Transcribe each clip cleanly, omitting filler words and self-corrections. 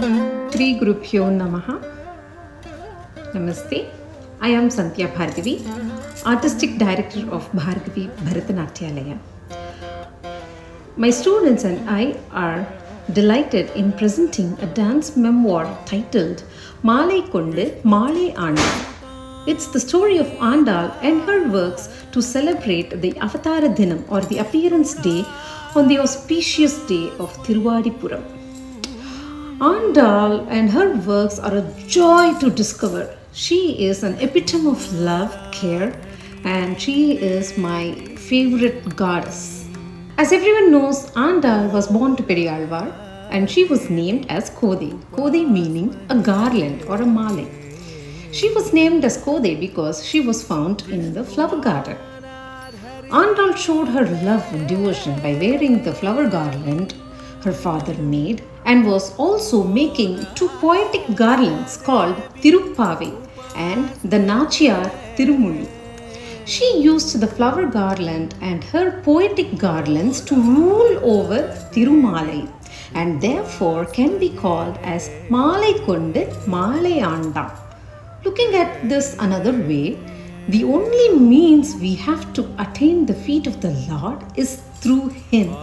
Sri Gurubhyo Namaha. Namaste. I am Santya Bhargavi, Artistic Director of Bhargavi Bharatanatyalaya. My students and I are delighted in presenting a dance memoir titled Malai Kondu Malai Andal. It's the story of Andal and her works to celebrate the Avatara Dinam or the appearance day on the auspicious day of Thiruvadipuram. Andal and her works are a joy to discover. She is an epitome of love, care, and she is my favorite goddess. As everyone knows, Andal was born to Periyalvar and she was named as Kode. Kode meaning a garland or a male. She was named as Kode because she was found in the flower garden. Andal showed her love and devotion by wearing the flower garland her father made and was also making two poetic garlands called Tirupave and the Nachiyar Tirumuli. She used the flower garland and her poetic garlands to rule over Tirumalai and therefore can be called as Malai Kondu Malai Anda. Looking at this another way, the only means we have to attain the feet of the Lord is through Him.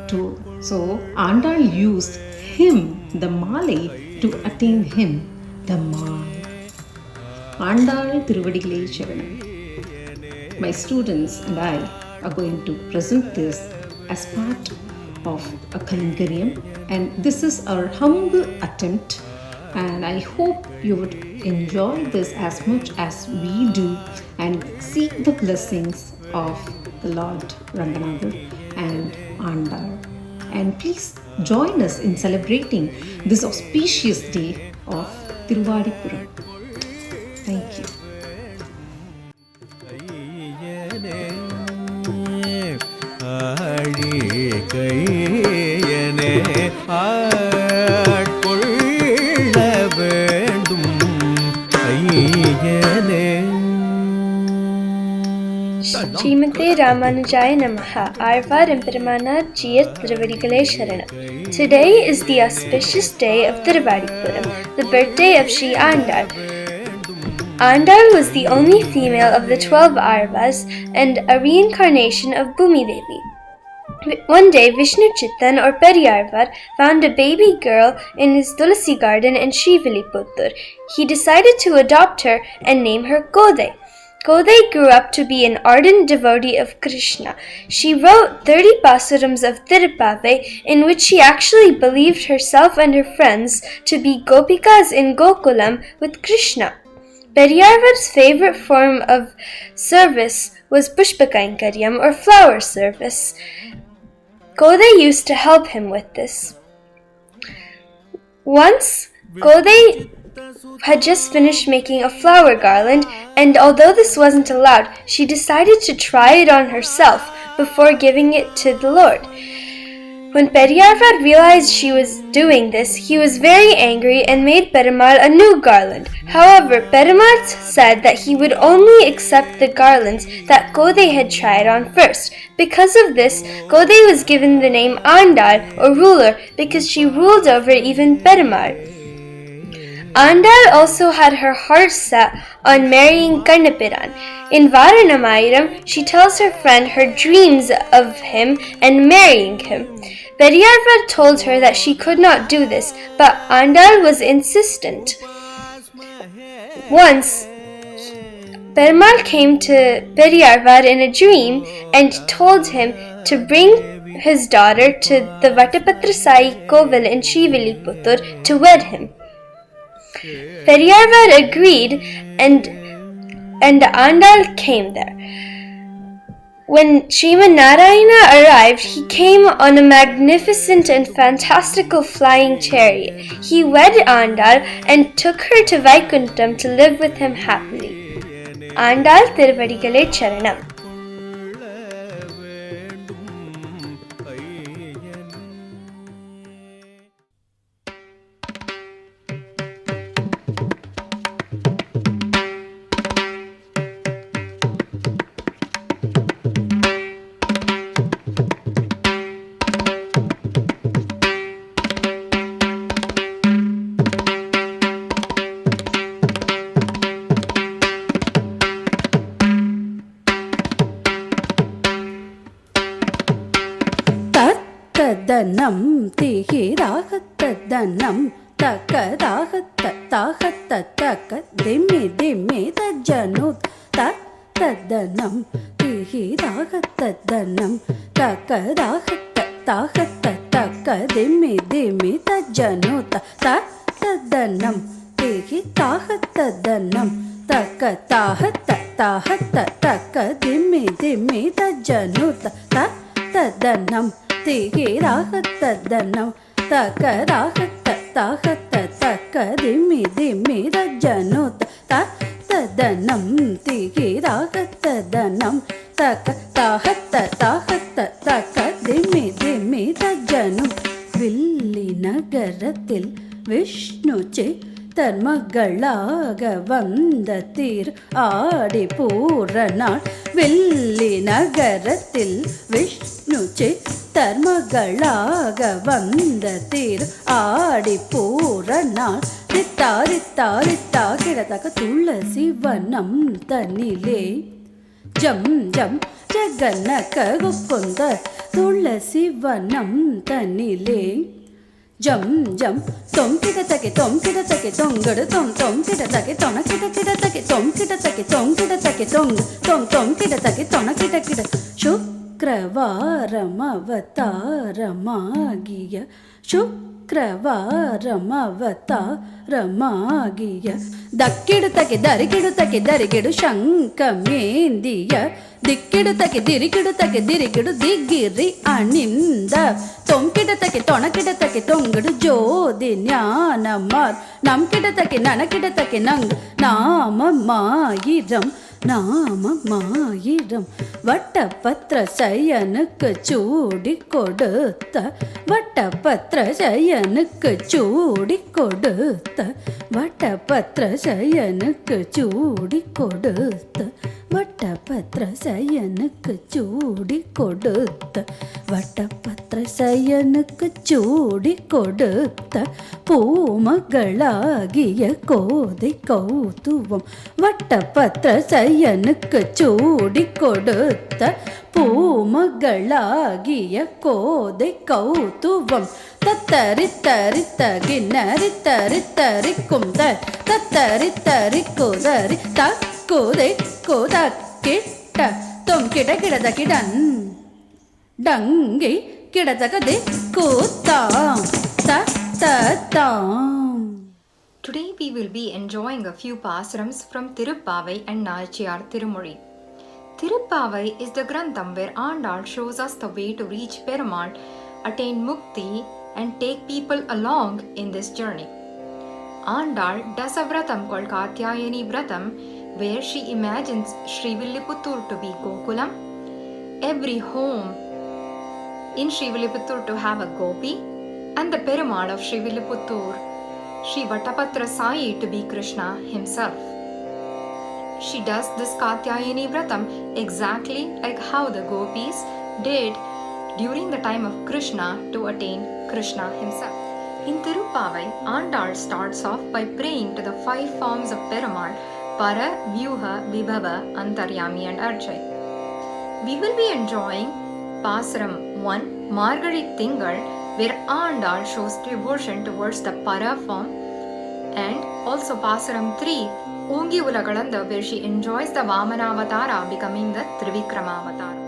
So Andal used him, the Malai, to attain him, the Mal. Andal Tiruvadigalai Sharanam. My students and I are going to present this as part of a Kalingaryam, and this is our humble attempt, and I hope you would enjoy this as much as we do and seek the blessings of the Lord Ranganatha and Andal. And please join us in celebrating this auspicious day of Thiruvadipuram. Thank you. Srimate Ramanujaya Namaha, Arvar Emperamana Jiyar Tiruvadigalai Sharanam. Today is the auspicious day of Thiruvadipuram, the birthday of Sri Andal. Andal was the only female of the 12 Arvas and a reincarnation of Bhumi Devi. One day, Vishnu Chittan or Periyarvar found a baby girl in his Tulasi garden in Sriviliputtur. He decided to adopt her and name her Kode. Kode grew up to be an ardent devotee of Krishna. She wrote 30 pasurams of Tirupave in which she actually believed herself and her friends to be gopikas in Gokulam with Krishna. Periyarvar's favorite form of service was Pushpakainkaryam or flower service. Kode used to help him with this. Once, Kode had just finished making a flower garland, and although this wasn't allowed, she decided to try it on herself before giving it to the Lord. When Periyarvar realized she was doing this, he was very angry and made Perumal a new garland. However, Perumal said that he would only accept the garlands that Kode had tried on first. Because of this, Kode was given the name Andal or ruler because she ruled over even Perumal. Andal also had her heart set on marrying Kannapiran. In Varanamayiram, she tells her friend her dreams of him and marrying him. Periyarvar told her that she could not do this, but Andal was insistent. Once, Perumal came to Periyarvar in a dream and told him to bring his daughter to the Vattapatra Sai Kovil in Sriviliputtur to wed him. Periyarvar agreed and Andal came there. When Sriman Narayana arrived, he came on a magnificent and fantastical flying chariot. He wed Andal and took her to Vaikuntham to live with him happily. Andal Tiruvadigalai Sharanam. திகிராகத்ததனம் தக்கதாகத்ததாகத்ததக்க திம்மி திம்மி தஜ்ஜனுத் தத்ததனம் திகிராகத்ததனம் தக்கதாகத்ததாகத்ததக்க திம்மி திம்மி தஜ்ஜனுத் தத்ததனம் திகிதாகத்ததனம் தக்கதாகத்ததாகத்ததக்க திம்மி திம்மி தஜ்ஜனுத் தத்ததனம் திகிராகத்ததனம் தக்கதாகத்ததாகத்ததக்க திம்மி திம்மி தஜ்ஜனுத் தத்ததனம் திகிராகத்ததனம் தக்கதாகத்ததாகத்ததக்க திம்மி திம்மி தஜ்ஜனும் வில்லி நகரத்தில் விஷ்ணுச்சி தர்மகளாக வந்த தீர் ஆடி பூரணாள் வில்லி நகரத்தில் விஷ்ணுச்சி தர்மகளாக வந்த தீர் ஆடி பூரணாள் ரித்தா ரித்தா ரித்தா கிடத்தக்க துளசி வனம் தனிலே ஜம் ஜம் ஜகன்னக குந்த துளசி வனம் தனிலே ஜம் ஜம் தொம் கிடத்தக்கி தொங்கடு தொம் கிடத்தக்கி தொன கிடத்தக்கி தொம் கிடத்தக்கி தொம் கிடத்தக்கி தொன கிட சுக்ரவாரம் அவதாரமாகிய சுக்ரவாரம் அவதாரமாகிய தக்கிடுத்தக்கி தரிகிடு சங்கமேந்திய திக்கிடுத்தக்கி திரிகிடு திகிரி அணிந்த தொம் கிடத்தக்கி தொன கிடத்தக்கி தொங்கடு ஜோதி ஞானமார் நம் கிடத்தக்கி நன கிடத்தக்கி நங் நாமமாயிரம் வட்டபத்ர சயனுக்கு சூடி கொடுத்த வட்டபத்ர சயனுக்கு சூடி கொடுத்த வட்டபத்ர சயனுக்கு சூடி கொடுத்த வட்டபத்ர சயனுக்கு சூடி கொடுத்த வட்டபத்ர சயனுக்கு சூடி கொடுத்த பூமகளாகிய கோதை கௌதுவம் வட்டபத்ர சயனுக்கு சூடி கொடுத்த பூமகளாகிய கோதை கௌதுவம் தத்தரித்தரித்தகின்னரித்தரித்தரிக்கும் தத்தரித்தரிக்குதரி தக்குதை கோதக்கிட்ட தொம் கிடக்கிடதகிடன் Dangi கிடதகதி கூத்தாம் தத்ததாம். Today we will be enjoying a few pasarams from Tiruppavai and Nachiyar Tirumozhi. Tiruppavai is the Grantham where Andal shows us the way to reach Perumal, attain Mukti and take people along in this journey. Andal does a Vratam called Katyayani Vratam where she imagines Srivilliputturu to be Gokulam, every home in Srivilliputturu to have a gopi, and the Perumal of Srivilliputturu, Sri Vattapatra Sai, to be Krishna himself. She does this Katyayani Vratam exactly like how the gopis did during the time of Krishna to attain Krishna himself. In Tiruppavai, Andal starts off by praying to the 5 forms of Perumal: Para, Vyuha, Vibhava, Antaryami and Archai. We will be enjoying Pasaram 1, Margari Tingal, where Andal shows devotion towards the Para form, and also Pasaram 3, Ungi Ulagalanda, where she enjoys the Vamana Avatara becoming the Trivikrama Avatara.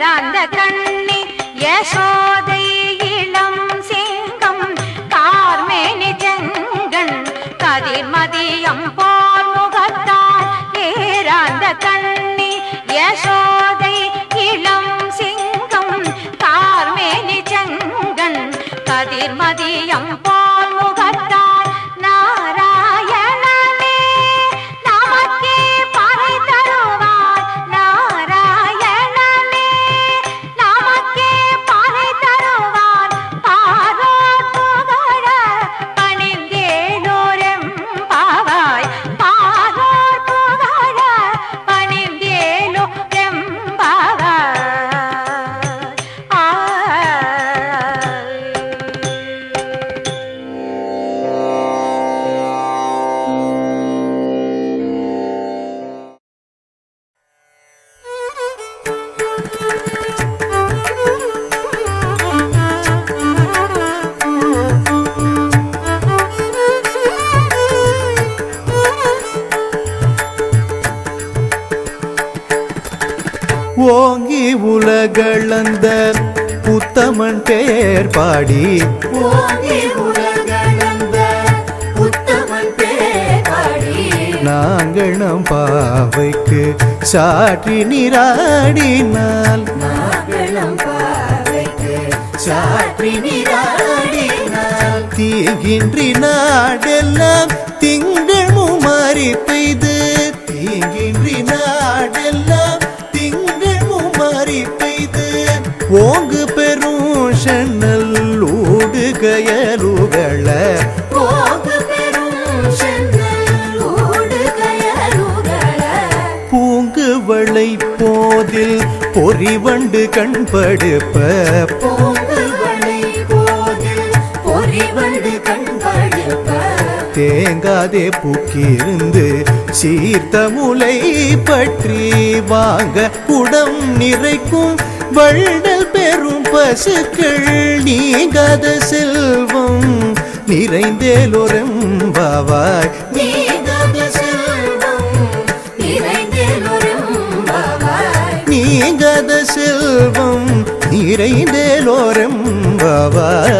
பேராந்த கண்ணி யசோதை இளம் சிங்கம் கார்மேனி செங்கண் கதிர்மதியம் போல் முகத்தால் பேராந்த கண்ணி யசோதை இளம் சிங்கம் கார்மேனி செங்கண் கதிர்மதியம் போல் முகத்தால் நாராயணனே நமக்கே பறை தருவார் நாராயணனே நமக்கே பறை தருவார் பாரோர் புகழ பணிந்தேலோரெம் பாவாய் பாரோர் புகழ பணிந்தேலோரெம் பாவாய் ஓங்கி உலகளந்த உத்தமன் பேர் பாடி நாங்கள் நம் பாவைக்கு சாற்றி நீராடினால் தீங்கின்றி நாடெல்லாம் திங்கள் முமாறி பெய்து தீங்கின்றி நாடெல்லாம் திங்கள் முமாறி பெய்து ஓங்கு பெரும் சென்னல் ஊடு கயலுகள பூங்கு வளை போதில் பொறிவண்டு கண்படுப்ப தேங்காதே பூக்கிருந்து சீர்த்த முலை பற்றி வாங்க உடம் நிறைக்கும் வள்ளல் பெரும் பசுக்கள் நீங்காத செல்வம் நிறைந்தேலொரெம்பாவாய் நீங்காத செல்வம் நிறைந்தேலோரெம்பாவாய்.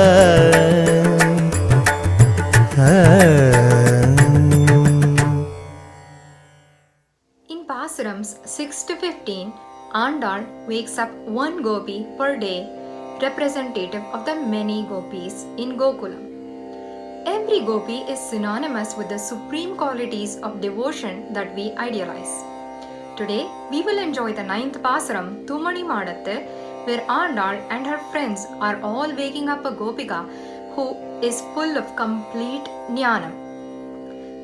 In Pasarams 6 to 15, Andal wakes up one gopi per day, representative of the many gopis in Gokulam. Every gopi is synonymous with the supreme qualities of devotion that we idealize. Today, we will enjoy the 9th Pasaram, Tumani Madathu, where Andal and her friends are all waking up a gopika who is full of complete jnanam.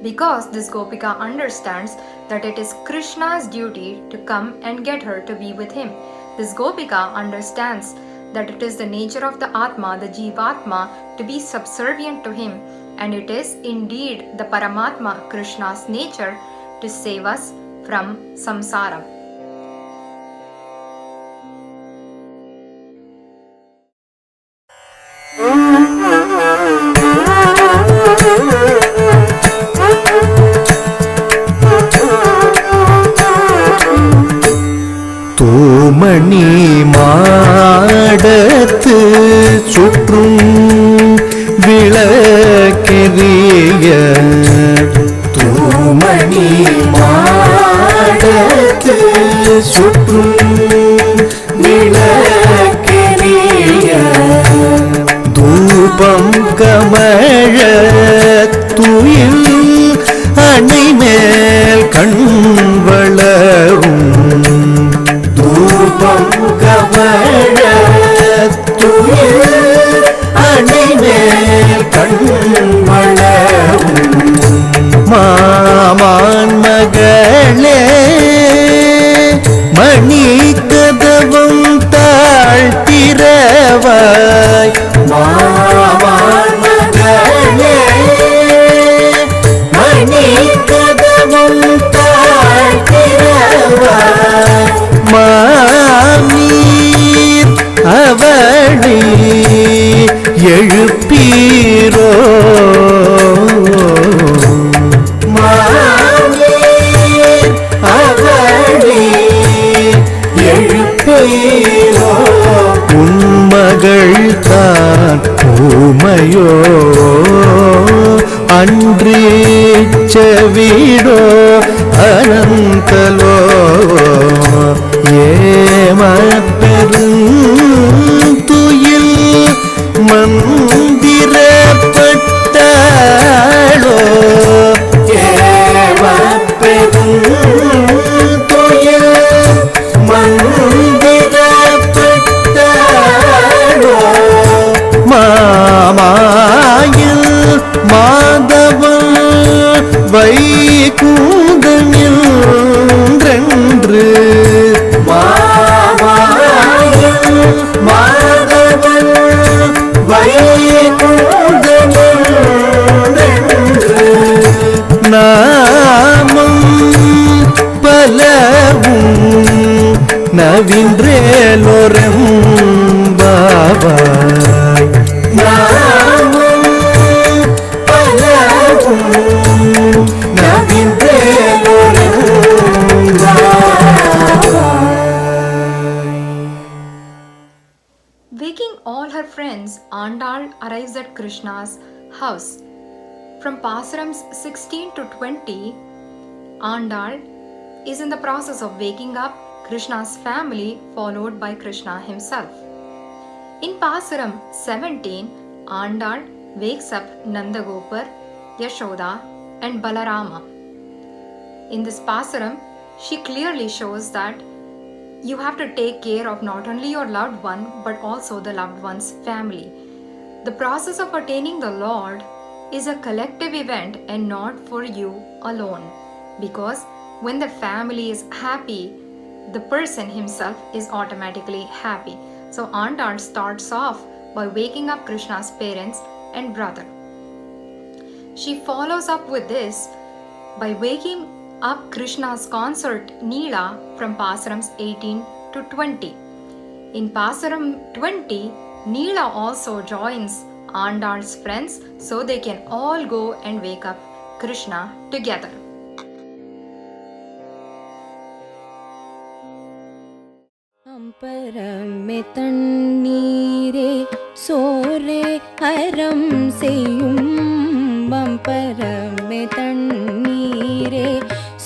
Because this gopika understands that it is Krishna's duty to come and get her to be with him. This gopika understands that it is the nature of the Atma, the Jivatma, to be subservient to him, and it is indeed the Paramatma, Krishna's nature, to save us from samsara. தூமணி மாடத்து சுற்றும் விளக்கெரிய தூமணி மாடத்து சுற்றும் விளக்கெரிய தூபம் கமழ துயில் அணை மேல் கண் வளரும் தூபம் கமழ துயில் அணை மேல் கண் வளரும் மாமான் மகளே மணி கதவம் துயிலோ உன்மகள் தான் ஊமையோ அன்றி செவிடோ அனந்தலோ ஏமப்பெரும் துயில் மந்திரப்பட்டாளோ ஏமப்பெரும் துயில் மந்திரப்பட்டாளோ மாமாயில் மாதவன் வைகுந்தனில் ரென்று மாமாயில் மாதவன் வைகுந்தனில் ரென்று நாமம் பலவும் நவீன்றேலோரம் பாபாய் நாமம் பலவும் நவீன்றேலோரம் Waking all her friends, Andal arrives at Krishna's house. From Pasarams 16 to 20, Andal is in the process of waking up Krishna's family, followed by Krishna himself. In Pasaram 17, Andal wakes up Nandagopar, Yashoda, and Balarama. In this Pasaram, she clearly shows that you have to take care of not only your loved one but also the loved one's family. The process of attaining the Lord is a collective event and not for you alone, because when the family is happy, the person himself is automatically happy. So Andal starts off by waking up Krishna's parents and brother. She follows up with this by waking up Krishna's consort Neela from Pasarams 18 to 20. In Pasaram 20, Neela also joins Andal's friends so they can all go and wake up Krishna together. அம்பரமே தண்ணீரே சோரே அறம் செய்யும் அம்பரமே தண்ணீரே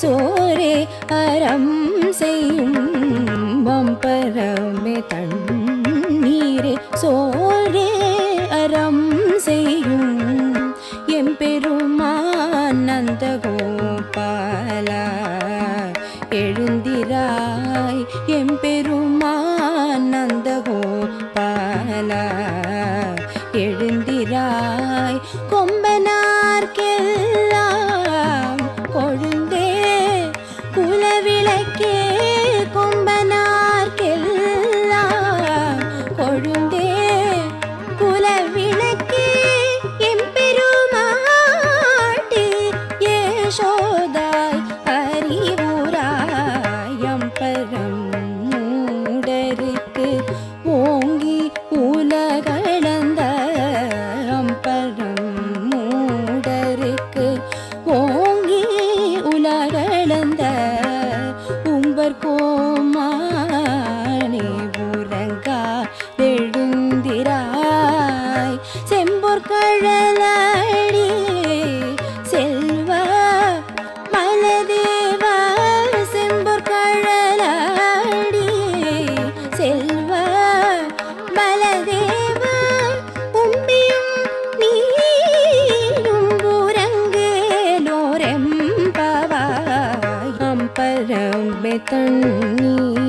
சோரே அறம் செய்யும் அம்பரமே தண்ணீரே சோரே அறம் செய்யும் எம்பெருமான் நந்தகோபாலா எழுந்திராய் எம்பெருமான் நந்தகோபாலா எழுந்திராய் கொம்பனார்க்கெல்லாம் கொழுந்தே குலவிளக்கே கொம்பனார்க்கெல்லாம் கொழுந்தே குலவிளக்கே எம்பெருமாட்டி யசோதாய் அறிவுராய் அம்பரம் மூடருக்கு ஓங்கி உலகளந்த அம்பரம் மூடருக்கு ஓங்கி உலகளந்த உம்பர் கோமானே உறங்கா எழுந்திராய் செம்பொற்கழலடி செல்வ மலதேவா செம்பொற்கழலடி செல்வ மலதேவா உம்பியும் நீரும் உறங்கேலோரெம்பவாய் அம்பரமே தண்ணீர்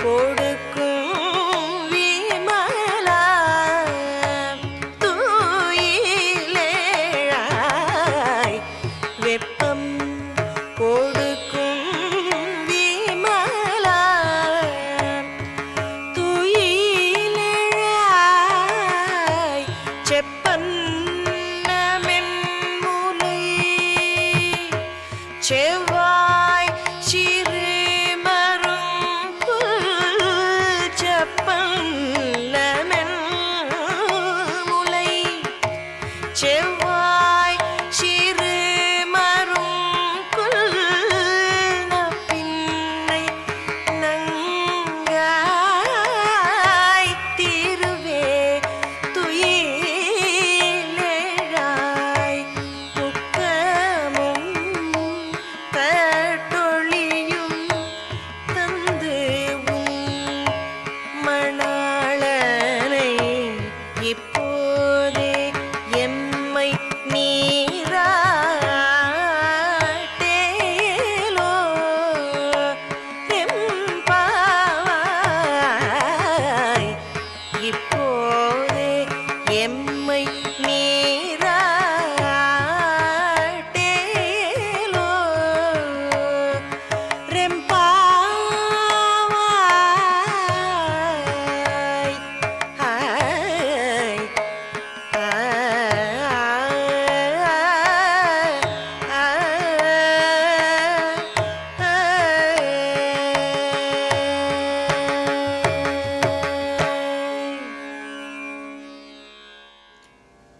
கொடுக்கும் விமலா தூயிலேழாய் வெப்பம் கொடுக்கும் விமலா தூயிலேழாய் செப்பன்னமென் முலை செவ்வாய் செப்பல்லமென் முலை செவ்வாய் சிறு மருங்குல் பின்னை நங்காய் திருவே துயிலேழாய் முக்கமும் தட்டொழியும் தந்து மணாளனை இப்போதே எம்மை நீராட்டேலோ எம்பாவாய் இப்போதே எம்மை நீராட்டேலோ ரெம்பாவாய் ஆய்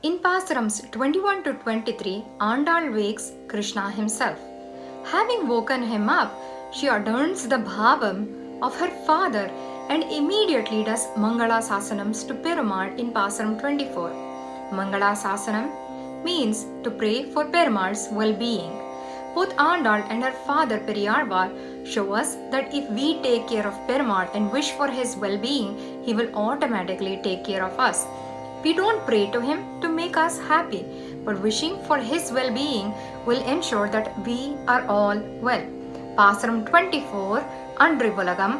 In Pasarams 21 to 23, Andal wakes Krishna himself. Having woken him up, she adorns the bhavam of her father and immediately does Mangala Sasanams to Perumal in Pasaram 24. Mangala Sasanam means to pray for Perumal's well-being. Both Andal and her father Periyarvar show us that if we take care of Perumal and wish for his well-being, he will automatically take care of us. We don't pray to him to make us happy, but wishing for his well-being will ensure that we are all well. Pasaram 24, Andrivalagam,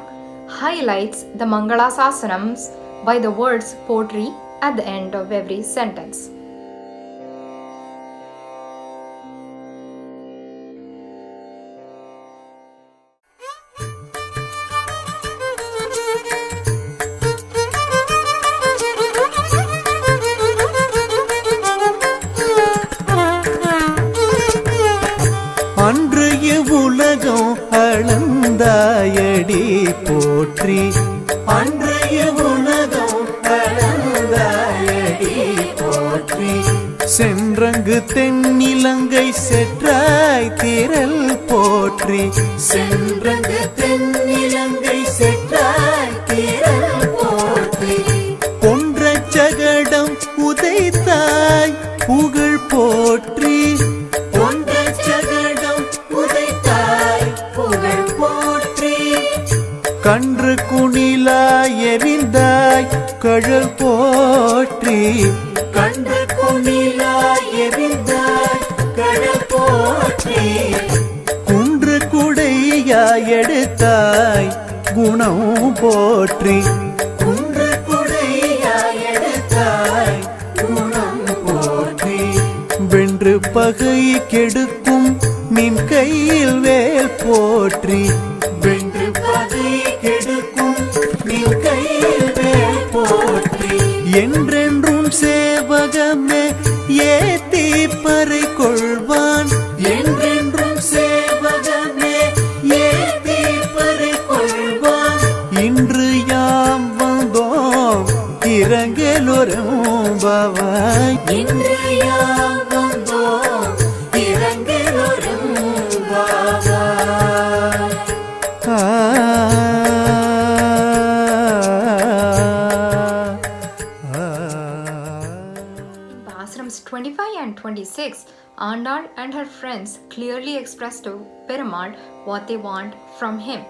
highlights the Mangala Sasanams by the words potri at the end of every sentence. அன்று இவ்வுலகம் அளந்தாயடி போற்றி அன்று இவ்வுலகம் அளந்தாயடி போற்றி சென்றங்கு தென்னிலங்கை செற்றாய் திரள் போற்றி சென்றங்கு தென்னிலங்கை செற்றாய் திரள் போற்றி கொன்ற சகடம் உதைத்தாய் புகழ் போற்றி கொன்ற சகடம் உதைத்தாய் புகழ் போற்றி கன்று குணிலாய் எறிந்தாய் கழல் போற்றி கன்று குணிலாய் எறிந்தாய் கழல் போற்றி குன்று குடையாய் எடுத்தாய் குணம் போற்றி குன்று குடையாய் எடுத்தாய் குணம் போற்றி வென்று பகை கெடுக்கும் நின் கையில் வேல் போற்றி வென்று பகை கெடுக்கும் நின் கையில் வேல் போற்றி என்றென்றும் சேவகமே ஏத்தி பறை கொள்வான் என்றென்றும் சேவகமே ஏத்தி பறை கொள்வான் இன்று யாம் வந்தோம் இறங்கலோரும் பவாய் இன்று யாம் வந்தோம் இறங்கலோரும் பவாய் Pasarams 25 and 26, Andal and her friends clearly express to Perumal what they want from him.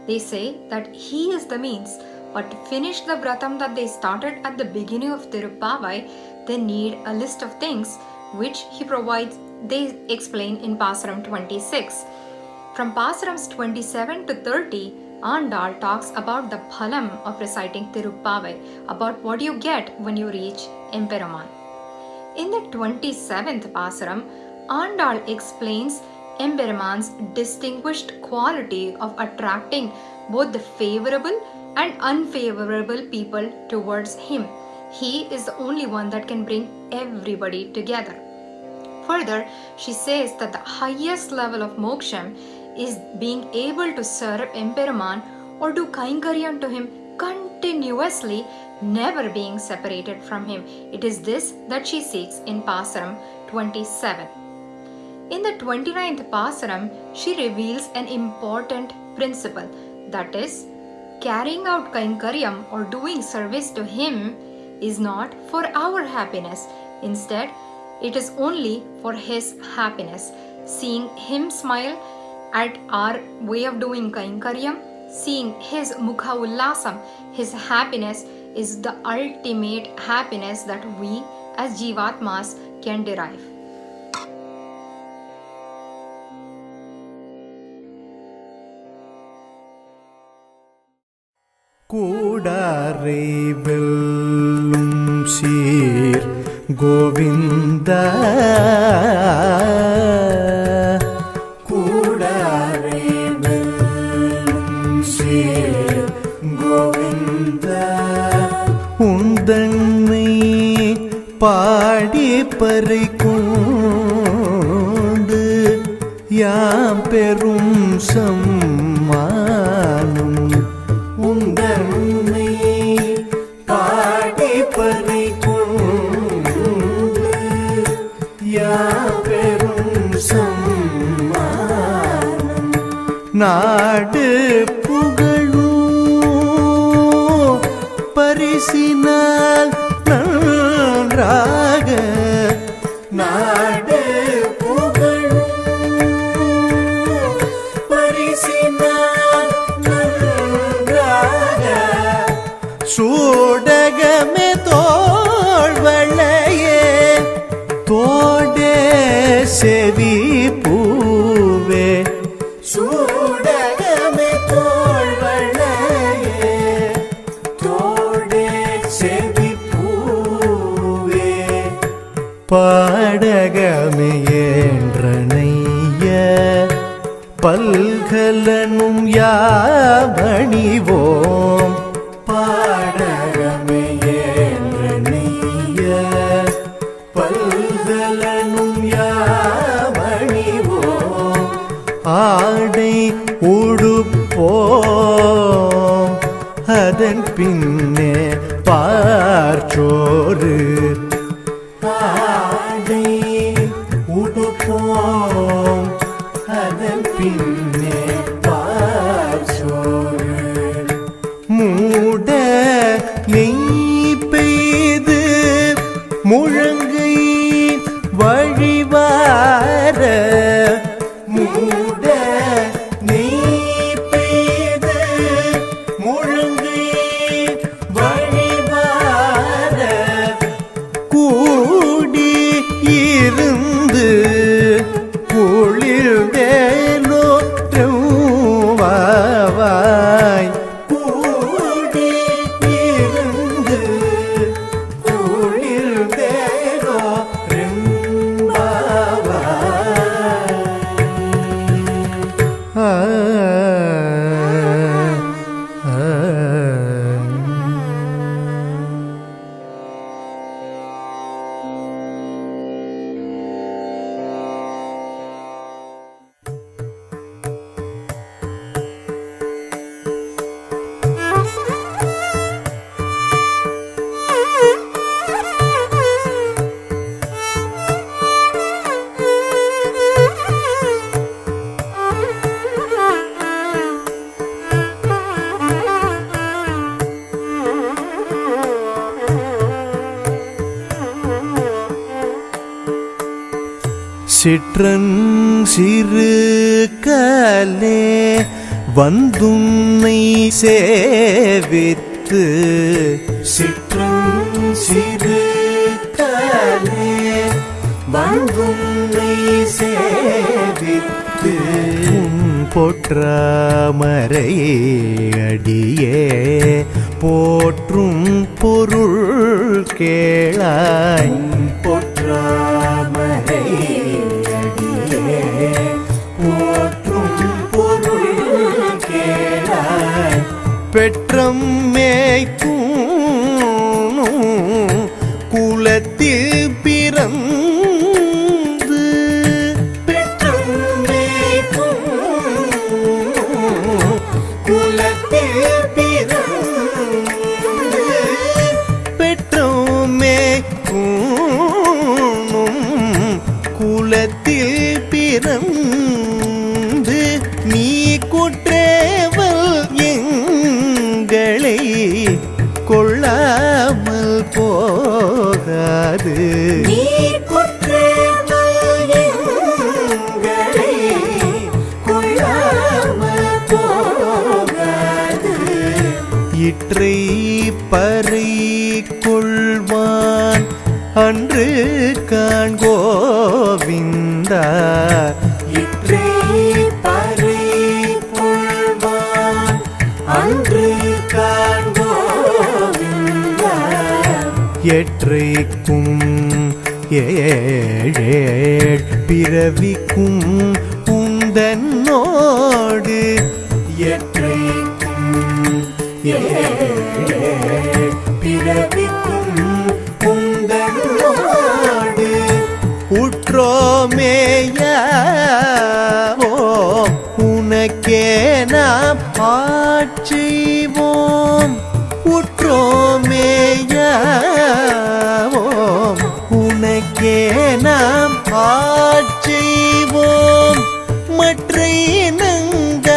They say that he is the means, but to finish the vratam that they started at the beginning of Tirupavai, they need a list of things which he provides. They explain in Pasaram 26. From Pasarams 27 to 30, Andal talks about the phalam of reciting Tiruppavai, about what you get when you reach Emperaman. In the 27th Pasaram, Andal explains Emperaman's distinguished quality of attracting both the favorable and unfavorable people towards him. He is the only one that can bring everybody together. Further, she says that the highest level of moksham is being able to serve Emperaman or do Kainkaryam to him continuously, never being separated from him. It is this that she seeks in Pasaram 27. In the 29th Pasaram, she reveals an important principle, that is, carrying out Kainkaryam or doing service to him is not for our happiness. Instead, it is only for his happiness. Seeing him smile at our way of doing Kainkaryam, seeing his Mukha Ullasam, his happiness is the ultimate happiness that we as Jivatmas can derive. கூடாரை வெல்லும் சீர் கோவிந்தா கூடாரை வெல்லும் சீர் கோவிந்தா உந்தன்னை பாடி பறை கொண்டு யாம் பெரும் சம்மானம் உந்தன்னை பாடி பறை கொண்டு யாம் பெரும் சம்மானம் நாடு புகழும் பரிசினால் நன்றாக நாடு புகழும் பரிசினால் நன்றாக சூடகமே தோள்வளையே தோடே செவி பூவே சூடகமே தோள்வளையே தோடே செவி பூவே பாடகமே என்றனைய பல்கலனும் யாவணிவோம் பாடகமே என்றனைய பல்கலனும் யாவணிவோம் ஆடை உடுப்போம் அதன் பின்னே பார்ச்சோறு ஆடை உடுப்போம் அதன் பின்னே பார்ச்சோறு மூட நெய் பெய்து முழங்கை வழிவார மூட நெய் பெய்து முழங்கை வழிவார கூடி இருந்து குளிர்ந்தேனோ வாவாய் கூடி இருந்து குளிர்ந்தேனோ சிற்றன் சிறு கலே வந்துன்னை சேவித்து சிற்றன் சிறு கலே வந்துன்னை சேவித்து உன் பொற்றாமரையே அடியே போற்றும் பொருள் கேளாய். பொற்றாமரையே அடியே போற்றும் பொருள் கேளாய். பெற்றம் மேய்க்கும் குலத்தில் பிறந்து பெற்றம் மேய்க்கும் குலத்தில் பிறந்து பெற்றம் மேய்க்கும் குலத்தில் பிறந்து நீ குற்றேவல் எங்களை கொள்ளாமல் போகாது. நீ குற்றேவல் எங்களை கொள்ளாமல் போகாது. இற்றை பறை கொள்வான் அன்று காண்கோவிந்தா. இற்றை பறை கொள்வான் அன்று காண்கோவிந்தா. எற்றைக்கும் ஏழேழ் பிறவிக்கும் உந்தன்னோடு. எற்றைக்கும் ஏழேழ் பிறவிக்கும் உந்தன்னோடு. உற்றோமேயாவோம் உனக்கே நாம் ஆட்சிவோம். உற்றோமேயாவோம் உனக்கே நாம் ஆட்சிவோம். மற்ற இனங்கமங்கள்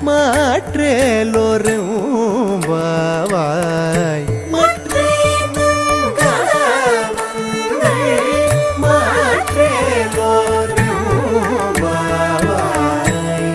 மாற்றேலோரும் வாவாய். மற்ற இனங்கமங்கள் மாற்றேலோரும் வாவாய்.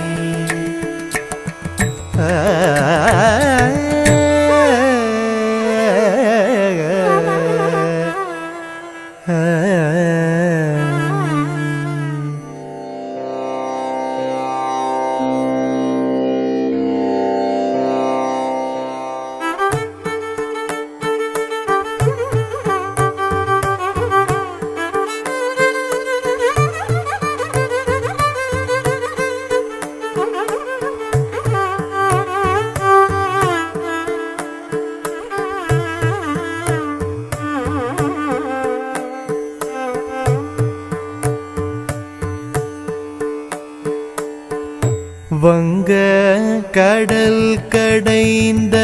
வங்க கடல் கடைந்த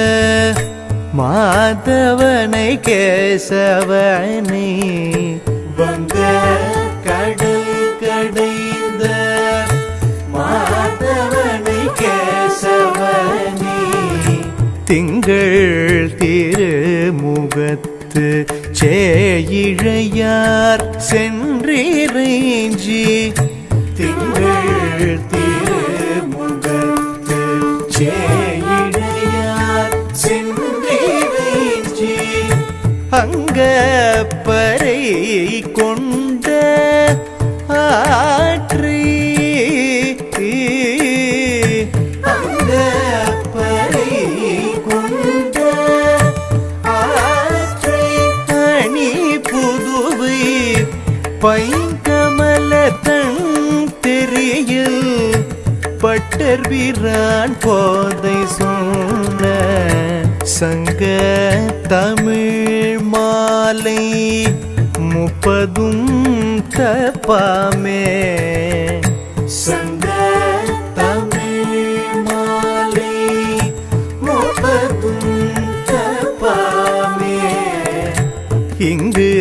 மாதவனை கேசவனை. வங்க கடல் கடைந்த மாதவனை கேசவனை. திங்கள் திருமுகத்து சேயிழையார் சென்றிறைஞ்சி. திங்கள் திருமுகத்து சேயிழையார் சென்றிறைஞ்சி. அங்கப்பறை கொண்ட ஆற்றி. அங்கப்பறை கொண்ட ஆற்றி. அணி புதுவை பைங்கமல தன் தெரியல் பட்டர் வீரான் போதை சொன்ன. சங்க தமிழ் மாலை 30 தப்பாமே. சங்க தமிழ் மாலை 30 தப்பாமே. இங்கு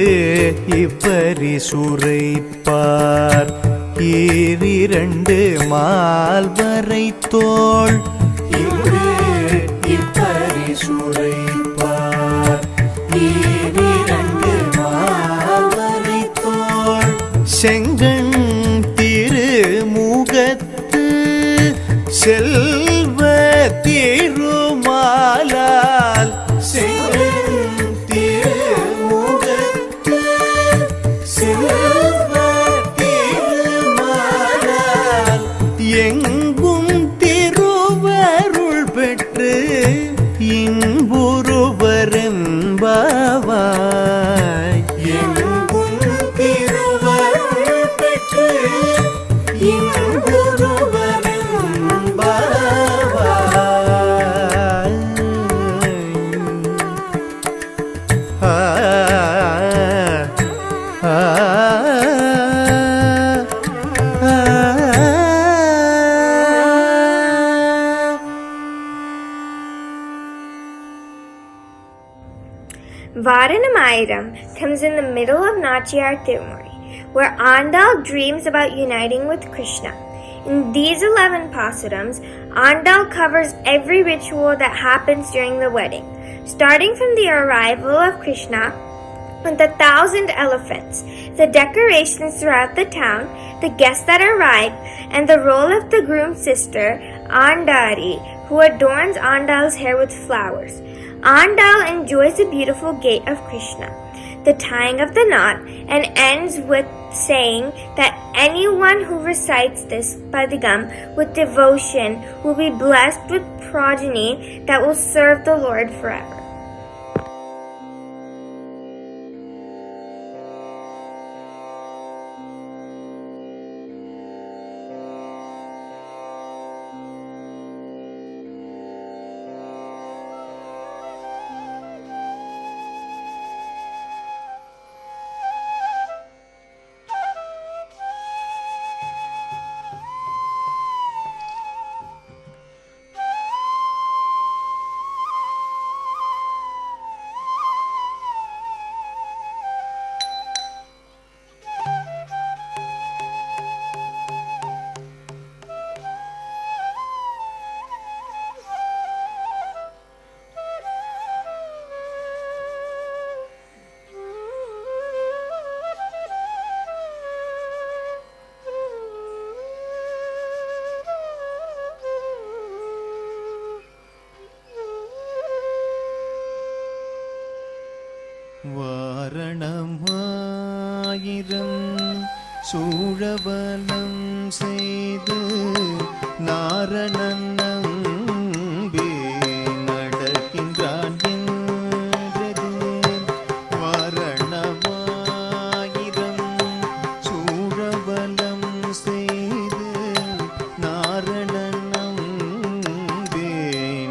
இப்பரிசுரைப்பார் ஈரிரண்டு மால்வரை தோள். இங்கு இப்பரிசுரைப்பார் ஈரிரண்டு மால்வரை தோள். செங்கண் திருமுகத்து செல்வ திருமாலால். செங்கண் திருமுகத்து செல்வ திருமாலால். பெற்று இன்புறுவரெம்பாவாய். எங்கும் திருவருள் பெற்று இன்புறுவரெம்பாவாய். ஆ ஆ Varanamayiram comes in the middle of Nachiyar Tirumuri, where Andal dreams about uniting with Krishna. In these 11 pasurams, Andal covers every ritual that happens during the wedding, starting from the arrival of Krishna with 1,000 elephants, the decorations throughout the town, the guests that arrive, and the role of the groom's sister, Andari, who adorns Andal's hair with flowers. Andal enjoys the beautiful gait of Krishna, the tying of the knot, and ends with saying that anyone who recites this padigam with devotion will be blessed with progeny that will serve the Lord forever. Vaaranam Aayiram சூழவலம் செய்து நாரணன் நம்பி நடக்கின்றான் என்றது. வாரணமாயிரம் சூழவலம் செய்து நாரணன் நம்பி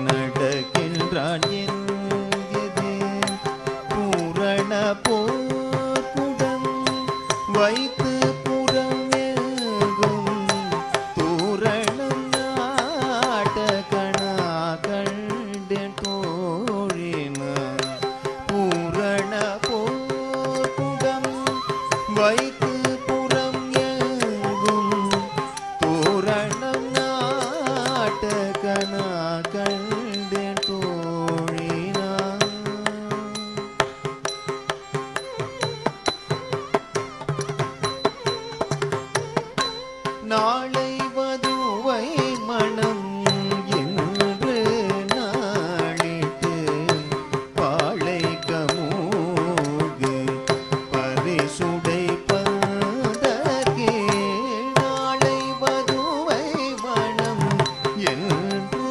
நடக்கின்றான் போர்க்குடம் வைத்து புறம் எங்கும் தோரணம் நாட்ட கணா கண்டேன் தோழின. பூரண போர்க்குடம் வைத்து புறம் எங்கும் தோரணம் நாட்ட கணா கண்டேன் தோழின. நாளை வதுவை மனம் என்று நாளிட்டு பாளை கமூகு பரிசுடை பதற்கே. நாளை வதுவை மனம் என்று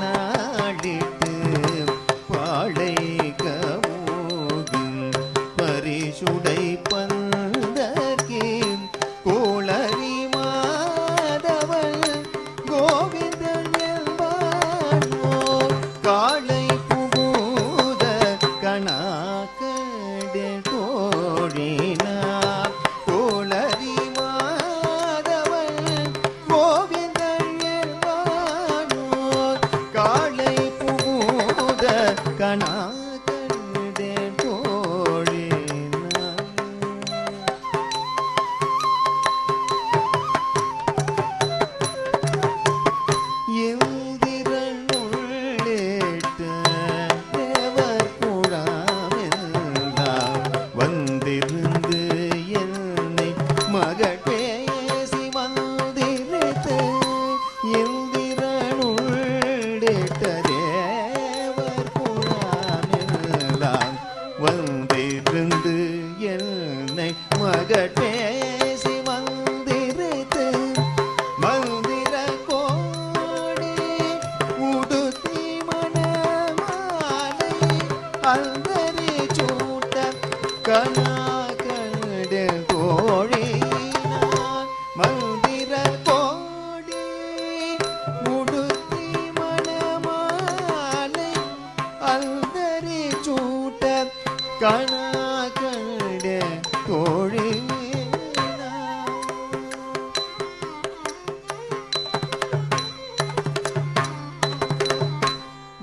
நாளிட்டு பாளை கமூகு பரிசுடை பதற்கே. கோளரி மாதவன் கோவிந்தன் என்பானோ காளை புகுத கணாக்கடே தோழினார். கோளரி மாதவன் கோவிந்தன் என்பானோ காளை புகுத கணாக்கடே தோழினார். எந்திரனுள்ளேட்ட கணா கண்ட தோழி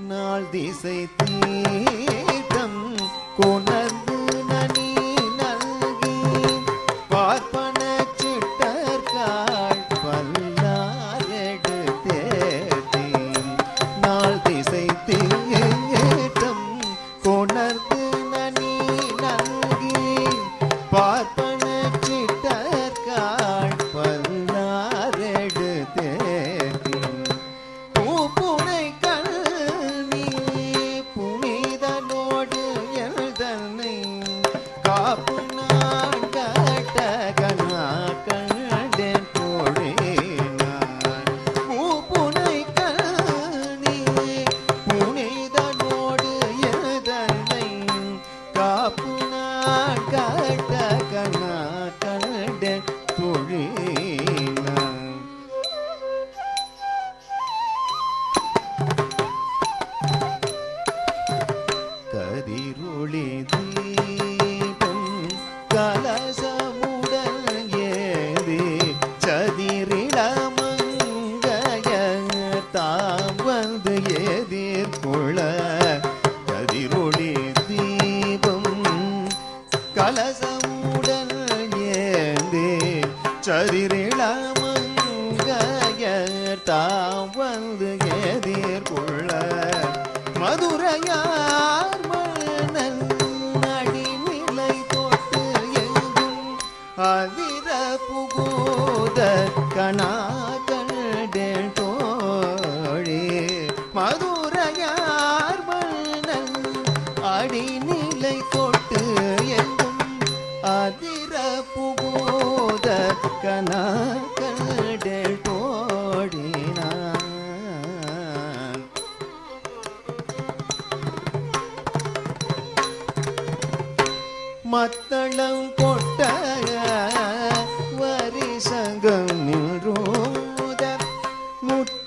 நாள் திசை தீர்த்தம் கொணர்ந்து நனி நல்கி பார்ப்பன சிட்டர்காள் பல்லாரெடு தேடி நாள் திசை தீர்த்தம் கொணர்ந்து நனி நல்கி பார்ப்பன சிட்டர்காள் பல்லாரெடு தேடி பூப்புனை கல்வி புனிதனோடு எழுதனை காப்பு நான் கட்ட கண்ணா கண்டேன் போழேனான் பூப்புனை கல்வி புனிதனோடு எழுதனை காப்பு நான் கட்ட கண்ணா கண்டேன் போழேனான் கதிரொளி தீபம் கலசமுடன் ஏதி சதிரிடமங்கைய தாம் வந்து எதிர்கொள்ள கதிரொளி தீபம் கலசமுடன் ஏந்தி சதிரிடமங்கைய தாம் வந்து எதிர்கொள்ள மதுரையார் மன்னன் அடிநிலை தொட்டு எங்கும் அதிர புகுத கணா கண்டேன் தோழி மதுரையார் மன்னன் அடிநிலை தொட்டு எங்கும் அதிர புகுத கணா கண்டேன் தோழினான் மத்தளம் கொட்ட வரிசங்கம் நின்றோத முத்துடைத்தாமம்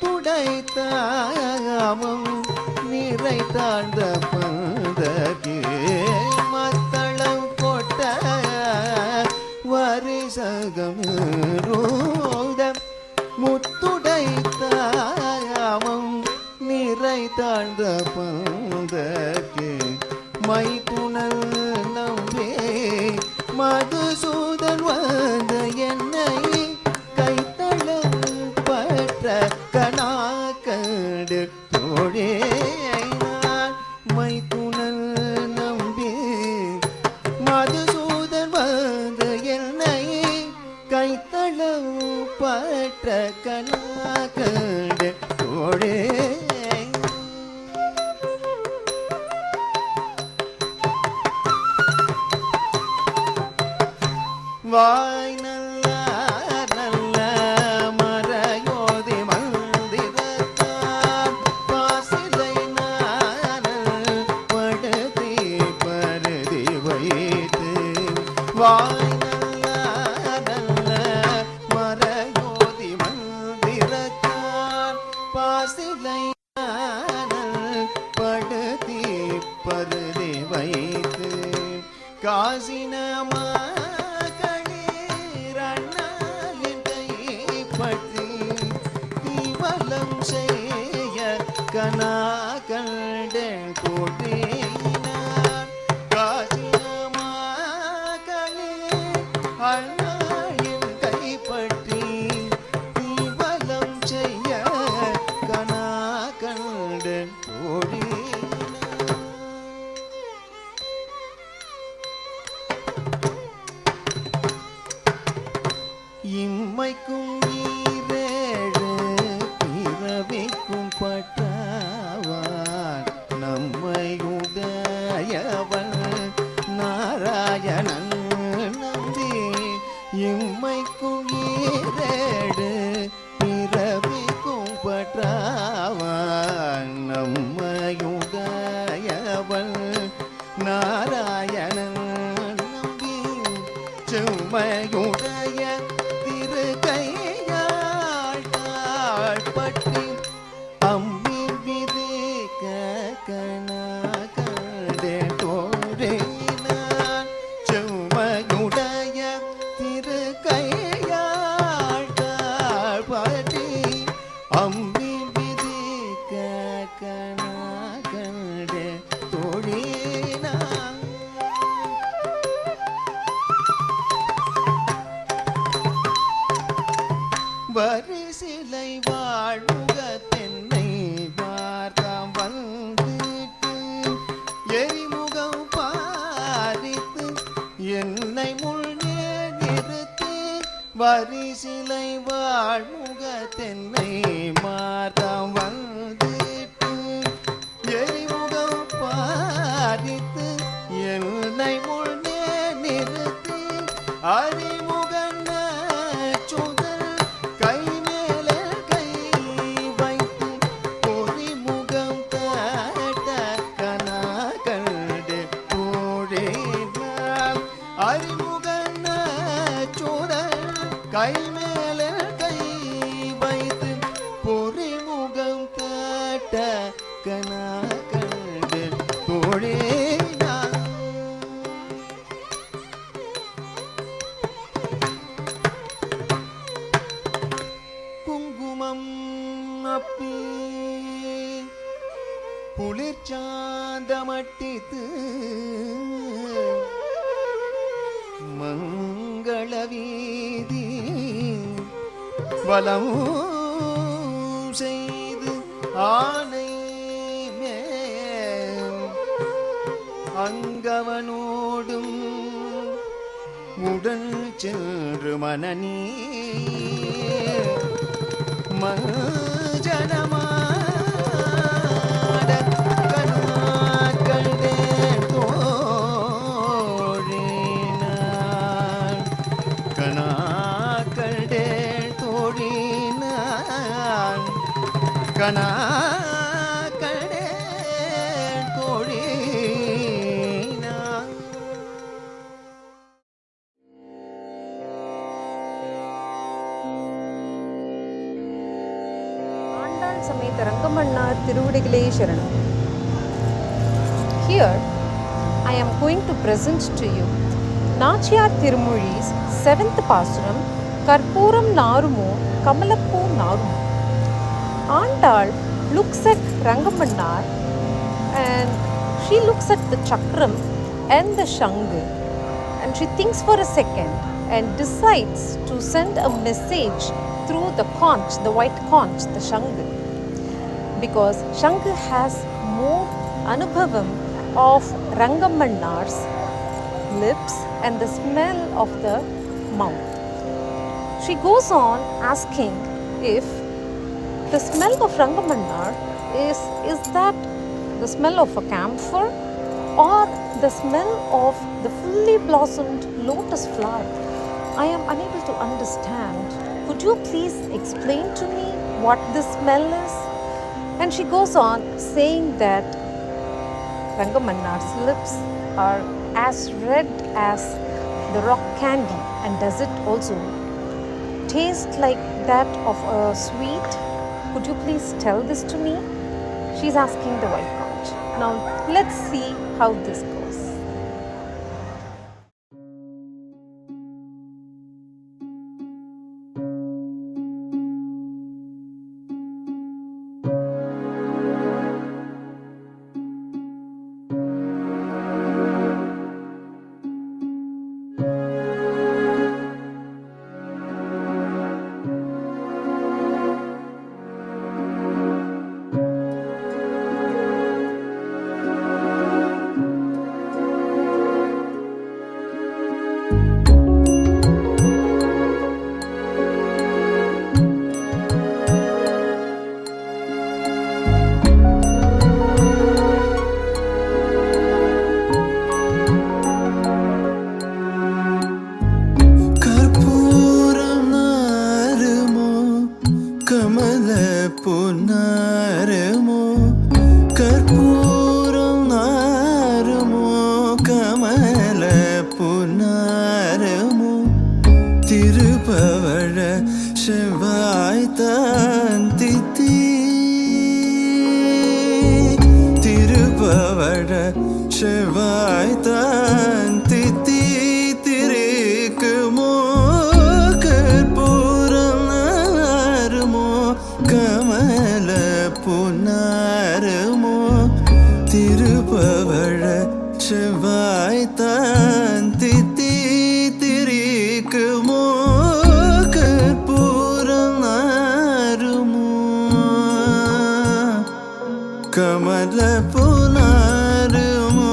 நிறை தாழ்ந்த பந்தகே மத்தளம் கொட்ட வரிசங்கம் நின்றோத முத்துடைத்தாமம் நிறை தாழ்ந்த பந்தகே மைத்துணல் நம்பே மதுசூதன் வந்த என்னை கைத்தளம் பற்ற கணா கண்டு தோழே நான் மைத்துணல் நம்பே மதுசூதன் வந்த என்னை கைத்தளம் பற்ற கணா கண்டு தோழே வாய் நல்ல நல்ல மறையோதி மந்திரத்தார் பாசிலை நானல் படுத்தி பருதி வைத்து வாய் நல்ல நல்ல மறையோதி மந்திரத்தார் பாசிலை நானல் படுத்தி பருதி வைத்து காசினமா செய்ய கனா கண்டேன் கோட்டினான் காசினமாக்களே அண்ணாயின் கைப்பற்றி தீவலம் செய்ய கனா கண்டேன் கோடினான் இம்மைக்கும் ஈரேழு பிறவிக்கும் பட்டவான் நம்மையுடையவன் நாராயணன் நம்பி இம்மைக்கும் ஈரேழு பிறவிக்கும் பட்டவான் நம்மையுடையவன் நாராயணன் நம்பி செம்மையுடைய பட்டி அம்பி விதே கணா கண்டே தோரேனா கண்டே தோழினா வரிசிலை வாழ்முக தென்னை வார்த்தாம் வந்துட்டு எரிமுகம் பாரித்து என்னை முன்னே நிறுத்தி வரிசிலை வாழ்முக தென்னை மார்த்தாம் வந்துட்டு எரிமுகம் பாரித்து என்னை முன்னே நிறுத்தி அறிமுகன் சுதல் கை மேலே கை வைத்து பொறிமுகம் காட்ட கனா கண்டு போடினார் அறிமுகன் சுதல் கை மேலே கை வைத்து பொறிமுகம் காட்ட கனா கண்டு போடினார் குங்குமம் அப்பி குளிர்ச்சாந்தமட்டித்து மங்கள வீதி வலம் செய்து ஆனை மேல் அங்கவனோடும் உடன் சென்று மனநீ மஞ்சனமாட கனாக்கண்டே தோழினாள் கனாக்கண்டே தோழினாள் கனாக்கண்டே தோழினாள். ஆண்டாள் சமேத ரங்கமன்னார் திருவடிகளே சரணம். Here I am going to present to you Nachiyar Tirumozhi's 7th Pasuram Karpooram Narumo Kamalappu Narumo. Andal looks at Rangamannar and she looks at the chakram and the shangu and she thinks for a second and decides to send a message through the conch, the white conch, the shangu, because shangu has more anubhavam of Rangamannar's lips and the smell of the mouth. She goes on asking if the smell of Rangamannar is that the smell of a camphor or the smell of the fully blossomed lotus flower. I am unable to understand. Could you please explain to me what this smell is? And she goes on saying that Rangamannar's lips are as red as the rock candy, and does it also taste like that of a sweet? Could you please tell this to me? She's asking the white conch. Now let's see how this goes. கமல புனாரமோ திருப்பவழ செவ்வாய்த்தான் தித்தி திரிக்குமோ கற்பூரம் நாருமோ கமல புனாருமோ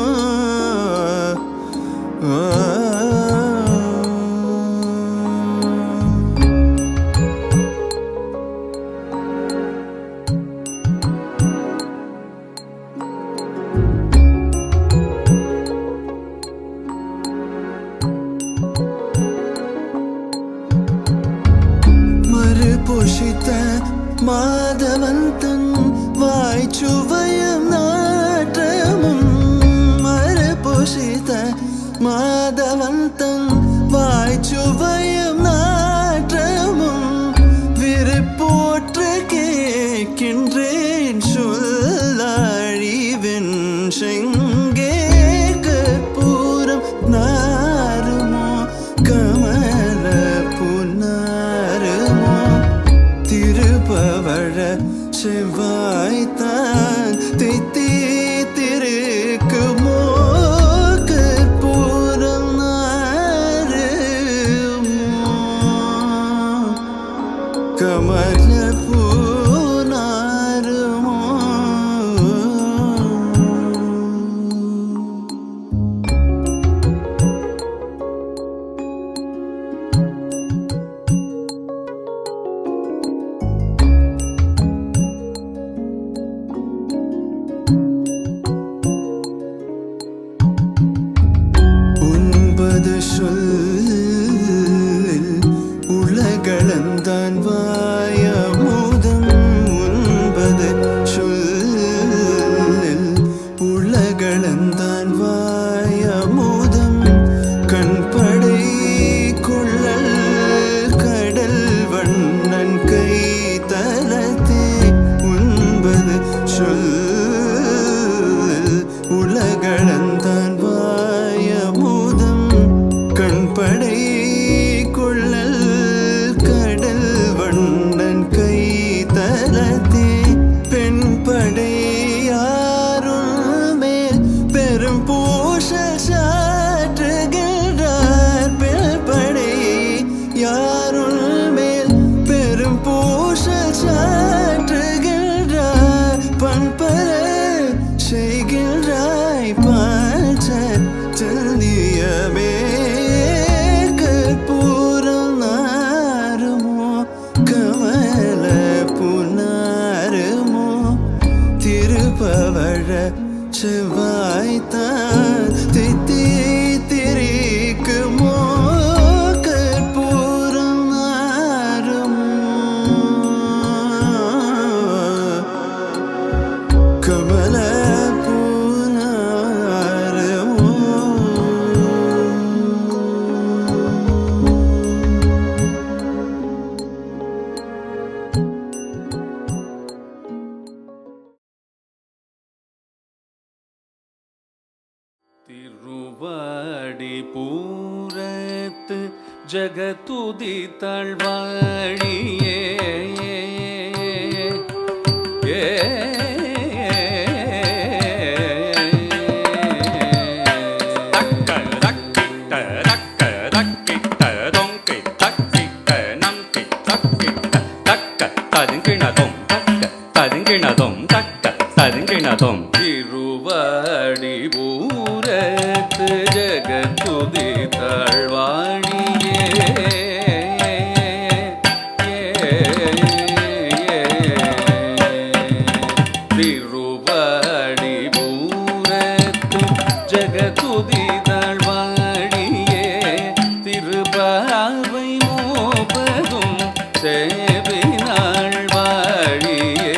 மறுபொஷித்த மாதவந்தன் வாய்ச்சுவையும் நாற்றமும் மறுபொஷித்த மாதவந்தன் வாய்ச்சுவையும் நாற்றமும் விருப்போற்று கேட்கின்றேன் சொல்லாழிவென் செங்கே கற்பூரம் நாருமோ கமல புன்னாருமோ திருப்பவழ செவ்வாய்த்தான் தித்தி திருக்குமோ கற்பூரம் நாருமோ கமல புனாருமோ உண்பது சொல்லில் உலகளந்தான் வாயமுதம் உண்பது சொல்லில் உலகளந்தான் வாயமுதம் கண்படை கொள்ளல் கடல் வண்ணன் கை தலத்தே உண்பது சொல்லில் உலகளந்தான் வாயமுதம் கண்படை கொள்ளல் கடல் வண்ணன் கை தலத்தே பெண்படை யாருள் மேல் பெரும் பூஷ சாற்றுகின்றார் பெண்படை யாருள் மேல் பெரும் பூஷ சாற்றுகின்றார் பண்பல செய்கின்றாய் பாச்ச சந்தியமே கற்பூரம் நாருமோ கமல புனாருமோ திருப்பவழ செவ்வாய்த்தான் தித்தி திரிக்குமோ கற்பூரம் நாருமோ கமல புனாருமோ திருவாடி பூரத்து ஜகத்துதி தழ்வாழியே திருவாடி பூரத்து ஜகத்துதி தாழ்வாழியே திருவாடி பூரத்து ஜகத்துதி தாழ்வாழியே திருபாவை மோபதும் சேவினாள் வாழியே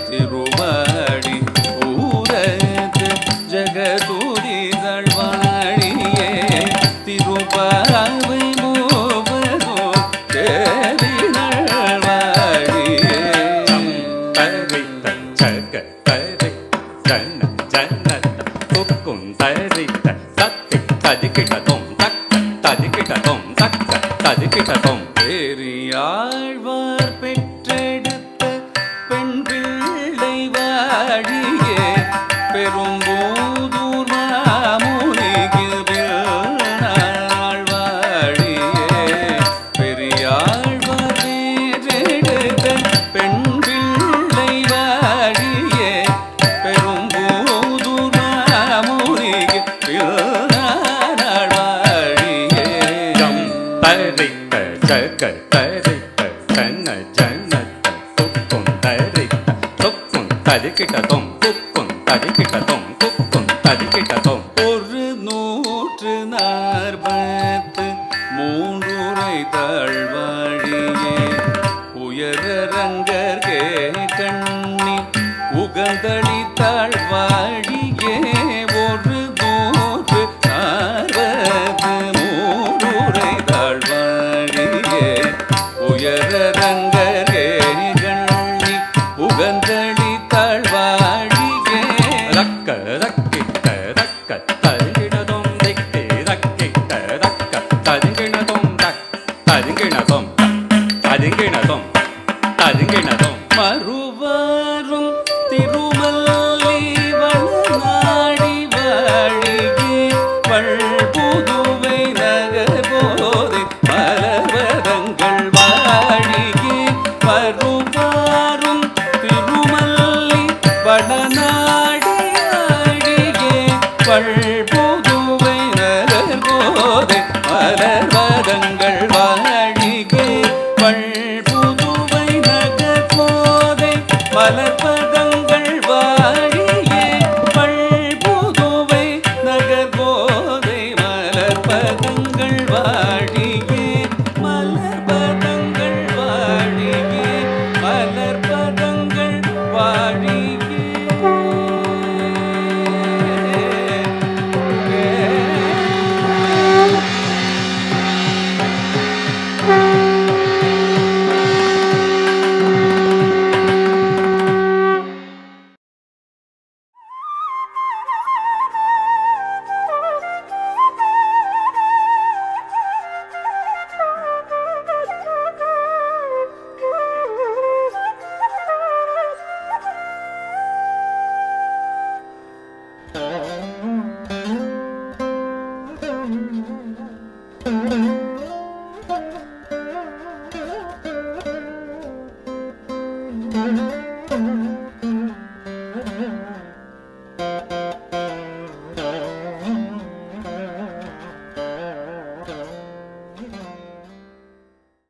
திருவாடி பூரத்து ஜகதுதி தழ்வாழியே திருபாவை மோபதும் சேவினாள் வாழியே தரித்த ஜக தரி ஜன ஜனத குக்கும் தரித்த சத்தி ததிக்கிட்டதும் தக்க ததிக்கிட்டதும் தக்க ததிக்கிட்டதும் பெரியாழ்வார் பெற்றெடுத்த பெண் பிள்ளை வாழியே பெரும்பூ ஜக தரித்த தன்ன ஜனத்த துக்கும் தரித்த துக்கும் தரிக்கிட்டதும் துக்கும் தரிக்கிட்டதும் துக்கும் தரிக்கிட்டதும் ஒரு 143 தாழ்வாழியே உயரங்கர்கே கண்ணி உகந்தளி தாழ்வாழியே ஒரு 143 தாழ்வாழியே உயரங்கர்கே கண்ணி உகந்தளி தாழ்வாழியே ரக்க ரக்கிட்ட ரக்க தருகிடதும் திக்கி ரக்கிட்ட ரக்க தருகிடதும் தருகிடதும் தருகிடதும் தருகிடதும் மறுவாரும் திருமல்லி வளநாடி வாழியே பல்புதுவை நகர் போதை மலர்வதங்கள் வாழியே மறுவாரும் திருமல்லி வளநாடி வாழியே பல்புதுவை நகர் போதை மலர்வதங்கள் வாழியே பல்புதுவை நகர் போதை மலர்பதங்கள் வாழியே பல்புதுவை நகர் போதை மலர்பதங்கள் வாழியே மலர்பதங்கள் வாழியே மலர்பதங்கள் வாழியே